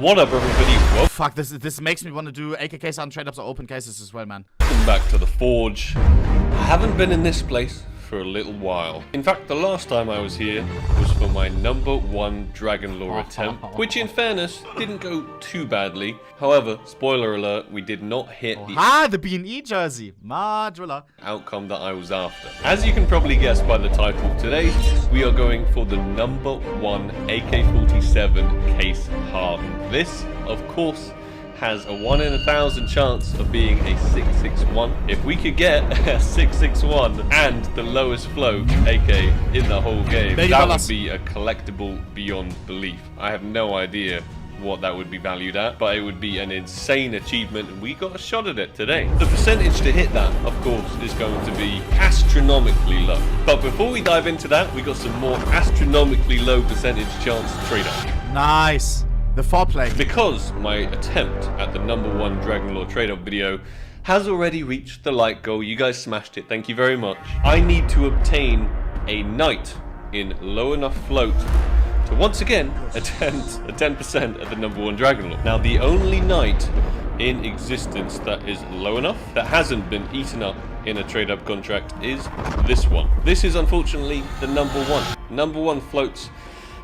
What up, everybody? Welcome Fuck, this makes me want to do AK-47 trade-ups or open cases as well, man. back to the Forge. I haven't been in this place for a little while. In fact, the last time I was here was for my #1 Dragon Lore attempt, which in fairness didn't go too badly. However, spoiler alert, we did not hit The B&E jersey. Madrilla. outcome that I was after. As you can probably guess by the title, today we are going for the #1 AK-47 case hardened. This, of course, has a 1 in 1,000 chance of being a 661. If we could get a 661 and the lowest float AK in the whole game, that would be a collectible beyond belief. I have no idea what that would be valued at, but it would be an insane achievement, and we got a shot at it today. The percentage to hit that, of course, is going to be astronomically low. But before we dive into that, we got some more astronomically low percentage chance trade up. Nice. The foreplay. Because my attempt at the #1 Dragon Lore trade up video has already reached the like goal. You guys smashed it, thank you very much. I need to obtain a knight in low enough float to once again attempt a 10% at the #1 Dragon Lore. Now, the only knight in existence that is low enough, that hasn't been eaten up in a trade up contract, is this one. This is unfortunately the #1. #1 floats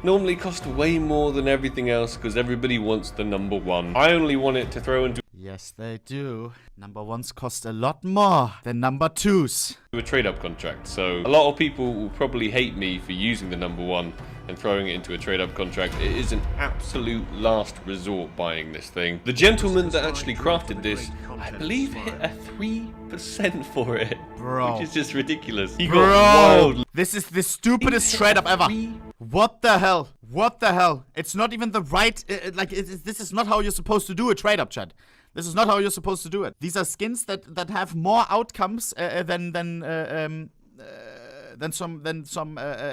normally cost way more than everything else because everybody wants the #1. I only want it to throw into Yes, they do. #1s cost a lot more than #2s. a trade-up contract, so a lot of people will probably hate me for using the #1 and throwing it into a trade-up contract. It is an absolute last resort buying this thing. The gentleman that actually crafted this, I believe, hit a 3% for it, Bro. which is just ridiculous. He got wild. This is the stupidest trade-up ever. What the hell? What the hell? It's not even the right... this is not how you're supposed to do a trade-up, chat. This is not how you're supposed to do it. These are skins that have more outcomes than some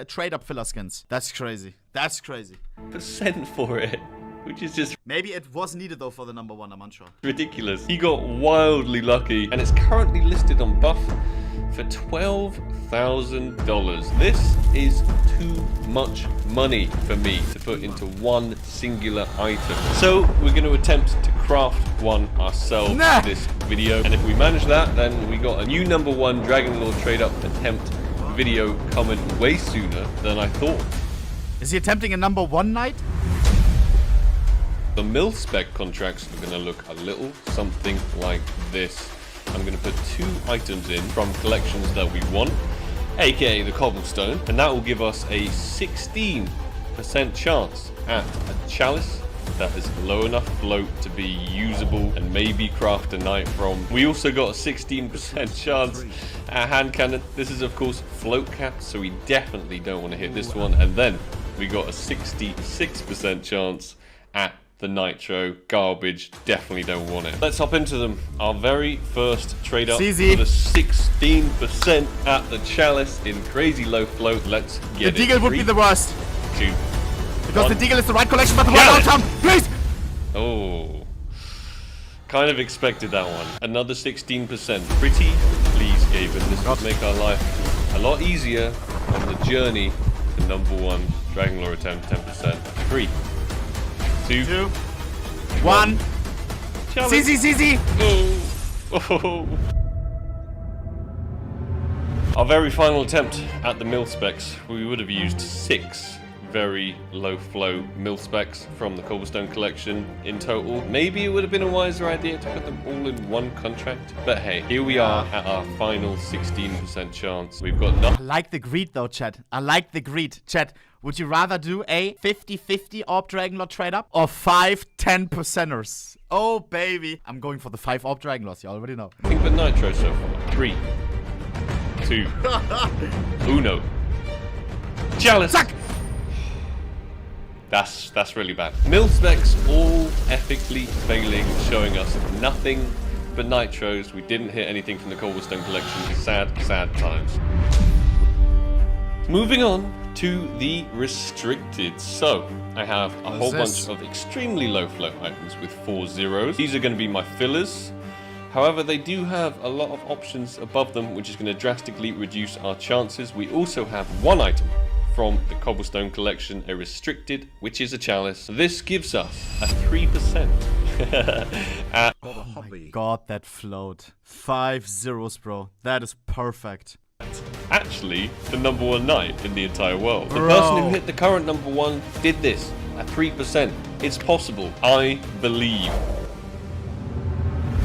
trade-up filler skins. That's crazy. That's crazy. Percent for it, which is just Maybe it was needed though for the #1, I'm unsure. ridiculous. He got wildly lucky, and it's currently listed on Buff for $12,000. This is too much money for me to put into one singular item. So we're going to attempt to craft one ourselves in this video, and if we manage that, then we got a new #1 Dragon Lore trade up attempt video coming way sooner than I thought. Is he attempting a #1 night? The mil-spec contracts are going to look a little something like this. I'm going to put 2 items in from collections that we want, aka the cobblestone, and that will give us a 16% chance at a chalice that is low enough float to be usable and maybe craft a knight from. We also got a 16% chance at hand cannon. This is of course float capped, so we definitely don't want to hit this one. And then we got a 66% chance at the nitro. Garbage, definitely don't want it. Let's hop into them. Our very first trade up for the 16% at the chalice in crazy low float. Let's get it. The deagle would be the worst. 2, Because the deagle is the right collection, but the right outcome. Please! Oh, kind of expected that one. Another 16%. Pretty please, Gaben. This would make our life a lot easier on the journey to #1 Dragon Lore attempt. 10%. 3, 2, 1. Challenge. CZ. Oh. Our very final attempt at the mil specs. We would have used 6 very low flow mil specs from the cobblestone collection in total. Maybe it would have been a wiser idea to put them all in one contract, but hey, here we are at our final 16% chance. We've got I nothing. like the greed though, chat. I like the greed. Chat, would you rather do a 50-50 AWP Dragon Lore trade up or 5 10%ers? Oh baby. I'm going for the 5 AWP Dragon Lores, you already know. Nothing but nitro so far. 3, 2, uno. Chalice. Suck! That's really bad. Mil specs all epically failing, showing us nothing but nitros. We didn't hit anything from the cobblestone collection. Sad, sad times. Moving on to the restricted. So I have a whole bunch of extremely low float items with 4 zeros. These are going to be my fillers. However, they do have a lot of options above them, which is going to drastically reduce our chances. We also have one item from the Cobblestone collection, a restricted, which is a chalice. This gives us a 3%. Oh my god, that float. 5 zeros, bro. That is perfect. Actually, the #1 knight in the entire world. The Bro. person who hit the current #1 did this at 3%. It's possible. I believe.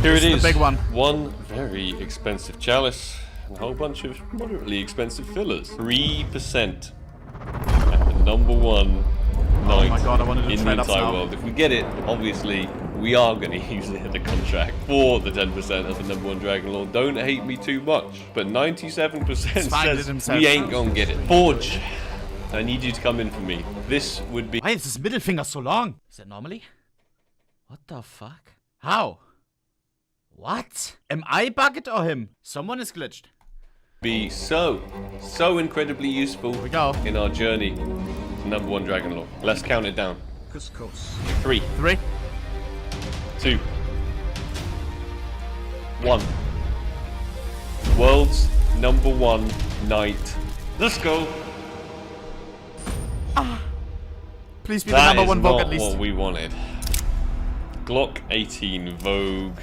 Here This it is is. the big one. One very expensive chalice and a whole bunch of moderately expensive fillers. 3% at the #1 knight my god, I wanted to in the trade ups entire now. world. If we get it, obviously we are going to use it in the contract for the 10% of the #1 Dragon Lord. Don't hate me too much, but 97% fine, did says himself. we ain't gonna get it. Forge, I need you to come in for me. This would be Why is his middle finger so long? Is that normally? What the fuck? How? What? Am I bugged or him? Someone is glitched. so incredibly useful Here we go. in our journey to #1 Dragon Lord. Let's count it down. 3, 3. 2, 1. World's #1 knight. Let's go. Please be the That is #1 Vogue not at least. what we wanted. Glock 18 Vogue.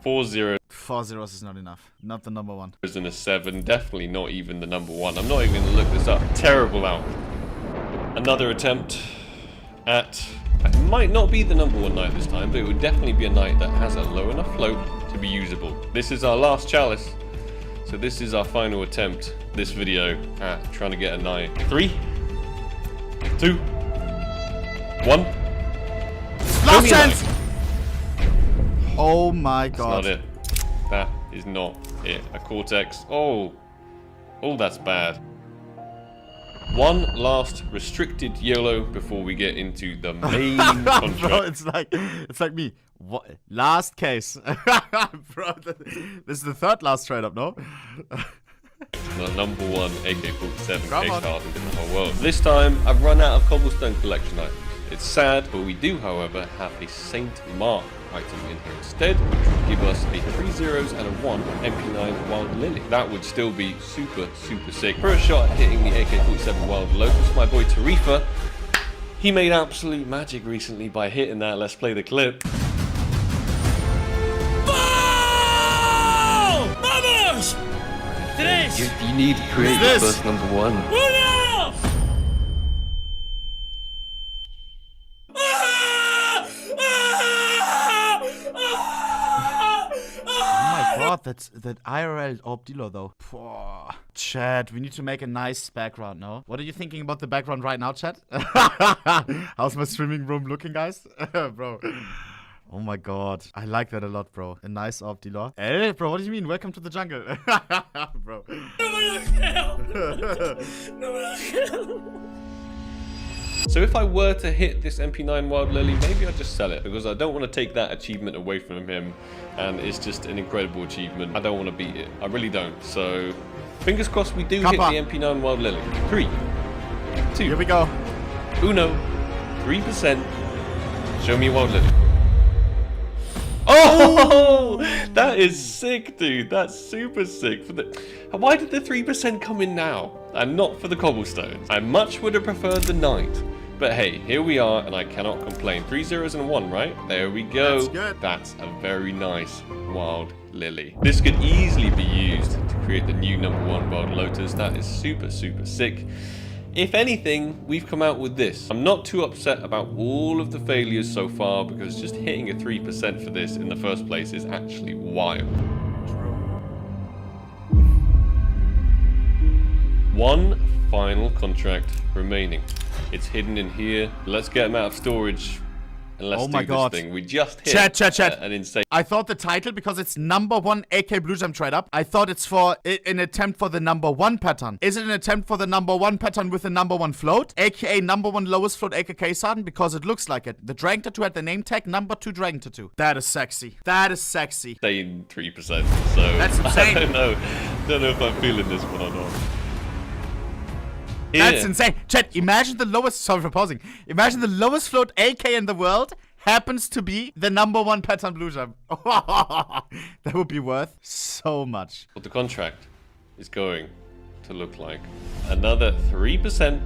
4 zeros 4 zeros is not enough. Not the #1. and a 7. Definitely not even the #1. I'm not even going to look this up. Terrible out. Another attempt at... It might not be the #1 knight this time, but it would definitely be a knight that has a low enough float to be usable. This is our last chalice. So this is our final attempt, this video, at trying to get a knight. 3, 2, 1. Last me a chance! Oh my That's god. not it. That is not it. A Cortex. Oh, that's bad. One last restricted YOLO before we get into the main Bro, contract. it's like me. What? Last case. Bro, this is the third last trade up, no? The #1 AK-47 Come case on. hardened in the whole world. This time, I've run out of Cobblestone collection items. It's sad, but we do, however, have a Saint Mark item in here instead, which would give us a 3 zeros and a 1 MP9 Wild Lily. That would still be super sick. For a shot at hitting the AK-47 Wild Lotus, my boy Tarifa, he made absolute magic recently by hitting that. Let's play the clip. ¡Vamos! ¡Tres! You need to create Who's your this? first #1. ¡Uno! Oh my god, that IRL orb dealer though. Pwah. Chat, we need to make a nice background, no? What are you thinking about the background right now, chat? How's my streaming room looking, guys? Bro. Oh my god. I like that a lot, bro. A nice orb dealer. Hey, bro, what do you mean? Welcome to the jungle. Bro. ¡No me lo creo! ¡No me lo creo! So if I were to hit this MP9 Wild Lily, maybe I'd just sell it, because I don't want to take that achievement away from him, and it's just an incredible achievement. I don't want to beat it. I really don't. So fingers crossed we do hit Kappa. the MP9 Wild Lily. 3, 2, Here we go. Uno, 3%. Show me a Wild Lily. Oh, that is sick, dude. That's super sick. Why did the 3% come in now and not for the cobblestones? I much would have preferred the knight. But hey, here we are, and I cannot complain. 3 zeros and a 1, right? There we go. That's good. That's a very nice Wild Lily. This could easily be used to create the new #1 Wild Lotus. That is super sick. If anything, we've come out with this. I'm not too upset about all of the failures so far, because just hitting a 3% for this in the first place is actually wild. One final contract remaining. It's hidden in here. Let's get them out of storage and let's Oh my do god. this thing. We just hit Chat. an insane... I thought the title, because it's #1 AK Blue Jam trade up, I thought it's for an attempt for the #1 pattern. Is it an attempt for the #1 pattern with the #1 float? AKA #1 lowest float AKK-47? Because it looks like it. The Dragon Tattoo had the name tag #2 Dragon Tattoo. That is sexy. That is sexy. Insane 3%. So That's insane. I don't know if I'm feeling this one or not. That's Here. insane. Chat, imagine the lowest, sorry for pausing. Imagine the lowest float AK in the world happens to be the #1 pattern Blue Jam. That would be worth so much. But the contract is going to look like. Another 3%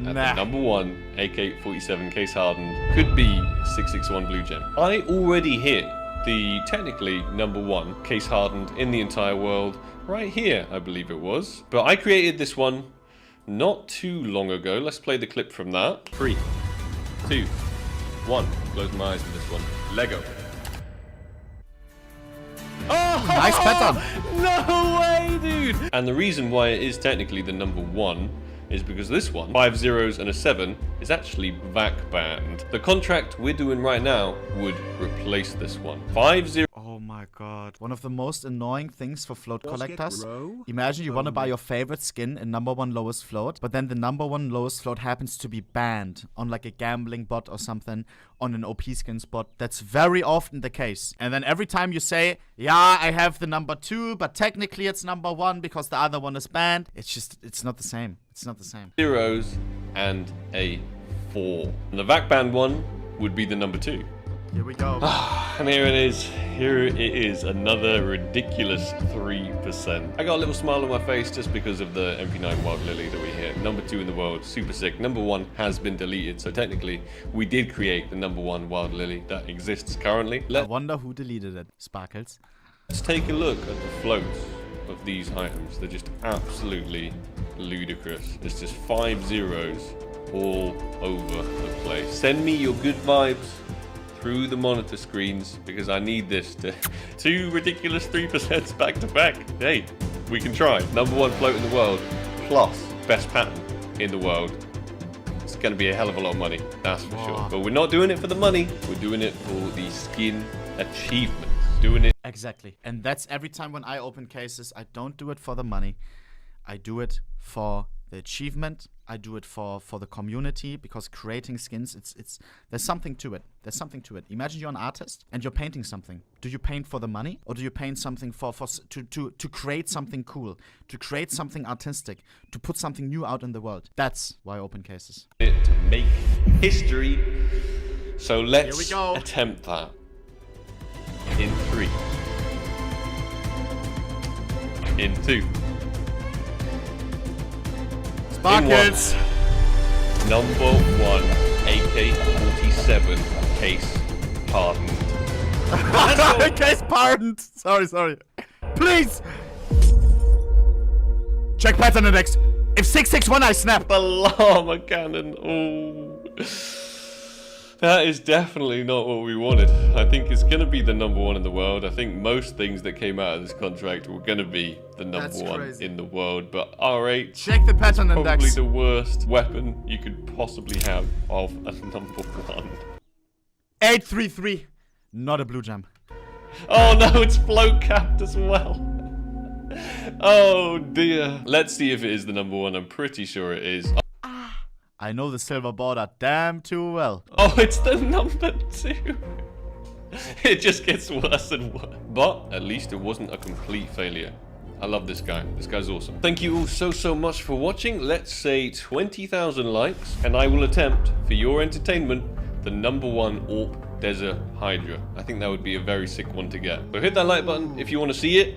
at Nah. the number 1 AK-47 case hardened could be 661 blue gem. I already hit the technically number 1 case hardened in the entire world right here, I believe it was. But I created this one not too long ago. Let's play the clip from that. 3, 2, 1. Close my eyes for this one. Lego. Oh, Nice pattern. No way, dude. And the reason why it is technically the number 1 is because this one, 5 zeros and a 7, is actually VAC banned. The contract we're doing right now would replace this one. 5 0. Oh my god. One of the most annoying things for float collectors. Imagine you want to buy your favorite skin in number 1 lowest float, but then the number 1 lowest float happens to be banned on like a gambling bot or something, on an OP skin spot. That's very often the case. And then every time you say, yeah, I have the number 2, but technically it's number 1 because the other one is banned. It's not the same. It's not the same. Zeros and a 4. And the VAC banned one would be the number 2. Here we go. And here it is. Here it is. Another ridiculous 3%. I got a little smile on my face just because of the MP9 Wild Lily that we hit. Number 2 in the world. Super sick. Number 1 has been deleted. So technically, we did create the number 1 Wild Lily that exists currently. I wonder who deleted it. Sparkles. Let's take a look at the floats of these items. They're just absolutely ludicrous. It's just 5 zeros all over the place. Send me your good vibes through the monitor screens because I need this to 2 ridiculous 3% back to back. Hey, we can try. Number 1 float in the world plus best pattern in the world. It's going to be a hell of a lot of money, that's for sure. But we're not doing it for the money. We're doing it for the skin achievements. Doing it. Exactly. And that's every time when I open cases, I don't do it for the money. I do it for the achievement. I do it for the community, because creating skins, it's there's something to it. There's something to it. Imagine you're an artist and you're painting something. Do you paint for the money, or do you paint something to create something cool, to create something artistic, to put something new out in the world? That's why I open cases. To make history. So let's Here we go. attempt that. In 3. In 2. Sparkles. Number 1 AK-47 case hardened. Case pardoned. Sorry. Please. Check pattern index. If 661, I snap. The llama cannon. Oh. That is definitely not what we wanted. I think it's going to be the number 1 in the world. I think most things that came out of this contract were going to be the number 1 in the world. But R8, Check the pattern probably index. the worst weapon you could possibly have of a number 1. 833. Not a blue gem. Oh no, it's float capped as well. Oh dear. Let's see if it is the number 1. I'm pretty sure it is. I know the silver border damn too well. Oh, it's the number 2. It just gets worse and worse. But at least it wasn't a complete failure. I love this guy. This guy's awesome. Thank you all so much for watching. Let's say 20,000 likes, and I will attempt, for your entertainment, the number 1 AWP Desert Hydra. I think that would be a very sick one to get. So hit that like button if you want to see it.